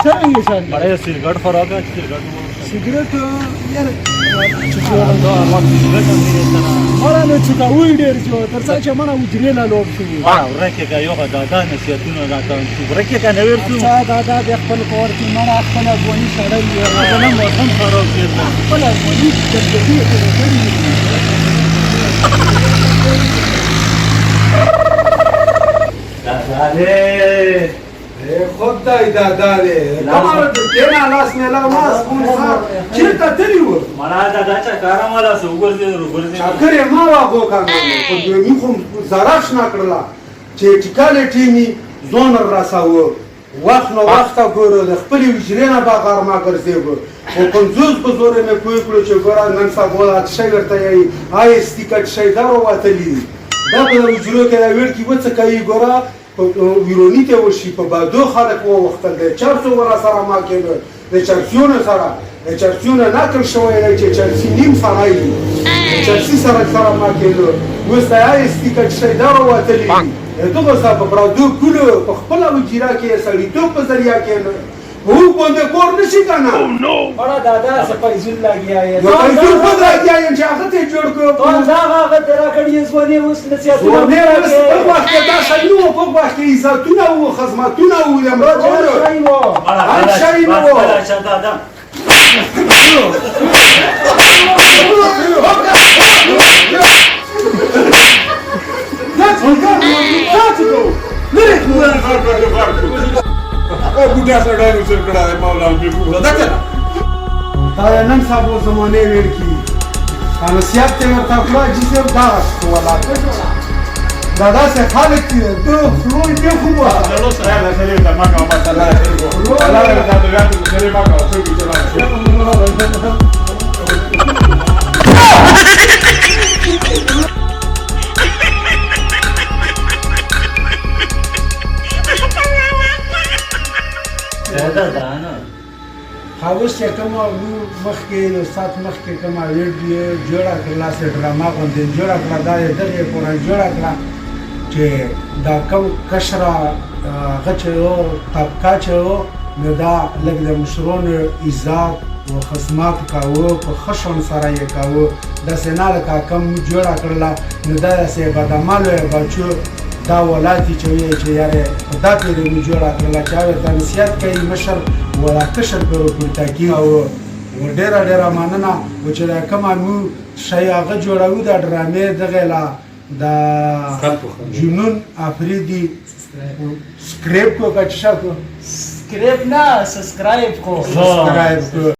څنګه شان بڑے سگریٹ خوراک ہے سګریټ یار مړه نه چې دا وی ډېر جو تر څو چې مړه وجري لا لوب شو ورکه کا یو دا نصیحتونه راته ورکه کا نه ورته دا د خپل کور کې مړه خپل ځواني سړی دا نه موسم خراب کړل خپل ځواني د دې خود دای داداله کمر کینا لاس نه لا ماس مون خار چیرته تلیو مړه دا چې کارماله سو وګرځي چاکرې ما واغو کاغه په دې خو زراش نه کړلا چې ټیکاله ټیمی زون راساو وخت نو وخت ګورو د خپل وجرینه با غرما ګرځيګو او کنجوز په زور مې کوی کړو چې ګورا نن سبا شي ورته یې آی استیکټ شي دا وروتلی دا په وجرو کې ویل کی وڅ کوي ګورا ویرونی ته وشي په بادو خلک وو وخت د 400 ورا سره ما کېږي د چرچونه سره د چرچونه ناکل شوی دی چې چرچی نیم سړی دی چرچی سره ما کېږي وسته آی استیکټ شي دا وروتلی دغه صاحب برادو کولو په خپل وجیرا کې سړی ته په ذریعہ کې هو باندې کور نشي کنه مړه دادا سپایزول لاګیا یې سپایزول په لاګیا یې چې هغه ته جوړ کړو دا هغه ترا کړی ځونی اوس نصیحتونه په وخت کې دا شنو په وخت کې عزتونه او خدمتونه او امر شي وو بوډا سره وسر کړه مولا په پورا دا دا نن سبا زمانه ویل کی انسیات ته ورته خلا چې دا ولا دا څه خالق دي ته فلوی په خو دا نو سره دا سره دا ما کومه تعالی الله دا دا سره ما کومه څه خاوس چې کوم مخکې سات مخکې کوم ویډیو جوړه کړل سه ډراما باندې جوړه کړل دا دغه پورا جوړه کړل چې دا کوم کشرا غچو طبقه چو نو دا لږ د مشرون عزت او خدمت کاوه په خشن سره یې کاوه د سینال کا کم جوړه کړل نو دا سه بدعمل بچو دا ولاتي چې یاره دا پیری می جوړه کړل چې دا نصیحت کوي مشر ولا کشر په پورتاکی او ډېر مننه و چې کومه مو شی هغه جوړاو دا ډرامې دغه لا دا جنون افریدي سکریپ کو کچا کو سکریپ نه سبسکرایب کو